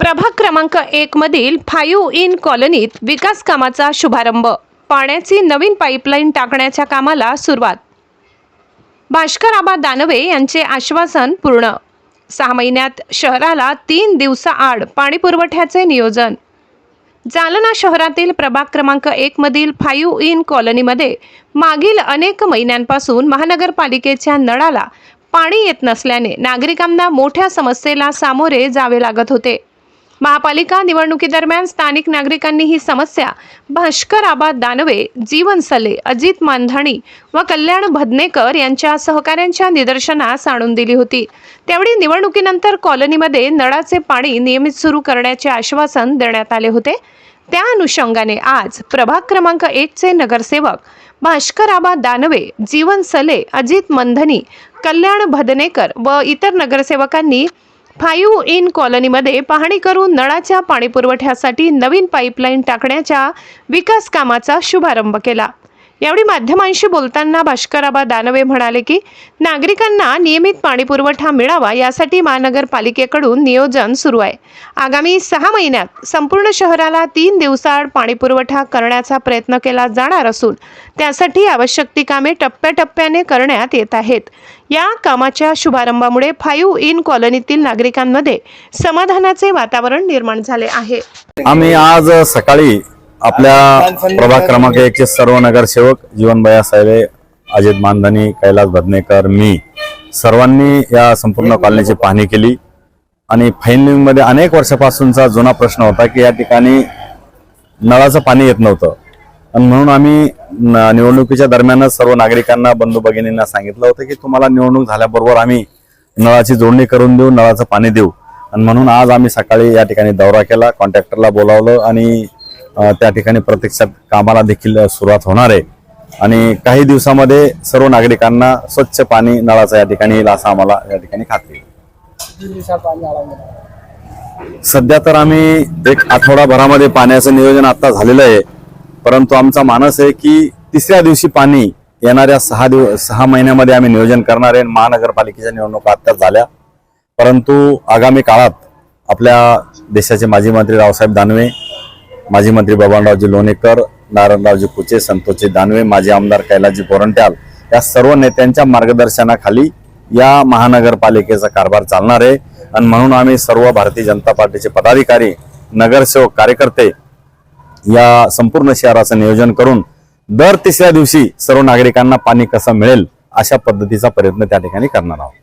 प्रभाग क्रमांक 1 मधील 5 इन कॉलनीत विकास कामाचा शुभारंभ। पाण्याची नवीन पाईपलाईन टाकण्याच्या कामाला सुरुवात। भास्कर आबा दानवे यांचे आश्वासन पूर्ण। 6 महिन्यात शहराला 3 दिवसाआड पाणी पुरवठ्याचे नियोजन। जालना शहरातील प्रभाग क्रमांक 1 मधील 5 इन कॉलनीमध्ये मागील अनेक महिन्यांपासून महानगरपालिकेच्या नळाला पाणी येत नसल्याने नागरिकांना मोठ्या समस्येला सामोरे जावे लागत होते। महापालिका निवडणुकीदरम्यान स्थानिक नागरिकांनी ही समस्या भास्कर आबा दानवे, जीवन सले, अजित मांधाणी व कल्याण भदनेकर यांच्या सहकाऱ्यांच्या निदर्शनास आणून दिली होती। त्यावेळी निवडणुकीनंतर कॉलनीमध्ये नळाचे पाणी नियमित सुरू करण्याचे आश्वासन देण्यात आले होते। त्या अनुषंगाने आज प्रभाग क्रमांक 1 चे नगरसेवक भास्कर आबा दानवे, जीवन सले, अजित मांधाणी, कल्याण भदनेकर व इतर नगरसेवकांनी 5 इन कॉलनीमध्ये पाहणी करून नळाच्या पाणी पुरवठ्यासाठी नवीन पाईपलाईन टाकण्याच्या विकास कामाचा शुभारंभ केला। यावेळी माध्यमांशी बोलताना भास्कर आबा दानवे म्हणाले की नागरिकांना नियमित पाणी पुरवठा मिळावा यासाठी महानगरपालिकेकडून नियोजन सुरू आहे। आगामी 6 महिन्यात संपूर्ण शहराला 3 दिवसाआड पाणी पुरवठा करण्याचा प्रयत्न केला जाणार असून त्यासाठी आवश्यक ती कामे टप्प्याटप्प्याने करण्यात येत आहेत। या कामाच्या शुभारंभामुळे 5 इन कॉलनीतील नागरिकांमध्ये समाधानाचे वातावरण निर्माण झाले आहे। आम्ही आज सकाळी आपल्या प्रभाग क्रमांक 1 चे सर्व नगरसेवक जीवनभैया साहेब, अजित मांधाणी, कैलास भदनेकर, मी सर्वांनी या संपूर्ण कॉलनीची पाहणी केली आणि फाईनलिंग मध्ये अनेक वर्षापासूनचा जुना प्रश्न होता की या ठिकाणी नळाचं पाणी येत नव्हतं आणि म्हणून आम्ही निवडणुकीच्या दरम्यानच सर्व नागरिकांना, बंधू भगिनींना सांगितलं होतं की तुम्हाला निवडणूक झाल्याबरोबर आम्ही नळाची जोडणी करून देऊ, नळाचं पाणी देऊ। आणि म्हणून आज आम्ही सकाळी या ठिकाणी दौरा केला, कॉन्ट्रॅक्टरला बोलावलं आणि त्या ठिकाणी प्रत्यक्षात कामाला देखील सुरुवात होणार आहे आणि काही दिवसामध्ये सर्व नागरिकांना स्वच्छ पाणी नळाचं या ठिकाणी येईल असं आम्हाला या ठिकाणी खात्री आहे। सध्या तर आम्ही 1 आठवडाभरामध्ये पाण्याचं नियोजन आता झालेलं आहे, परंतु आमचा मानस आहे की 3ऱ्या दिवशी पाणी येणाऱ्या 6 महिन्यामध्ये आम्ही नियोजन करणार आहे। महानगरपालिकेच्या निवडणुका आत्ताच झाल्या, परंतु आगामी काळात आपल्या देशाचे माजी मंत्री रावसाहेब दानवे, माजी मंत्री बबनरावजी लोणीकर, नारायणरावजी कुचे, संतोषजी दानवे, माजी आमदार कैलासजी गोरंट्याल या सर्व नेत्यांच्या मार्गदर्शनाखाली या महानगरपालिकेचा कारभार चालणार आहे आणि म्हणून आम्ही सर्व भारतीय जनता पार्टीचे पदाधिकारी, नगरसेवक, कार्यकर्ते या संपूर्ण शहराचं नियोजन करून दर 3ऱ्या दिवशी सर्व नागरिकांना पाणी कसं मिळेल अशा पद्धतीचा प्रयत्न त्या ठिकाणी करणार आहोत।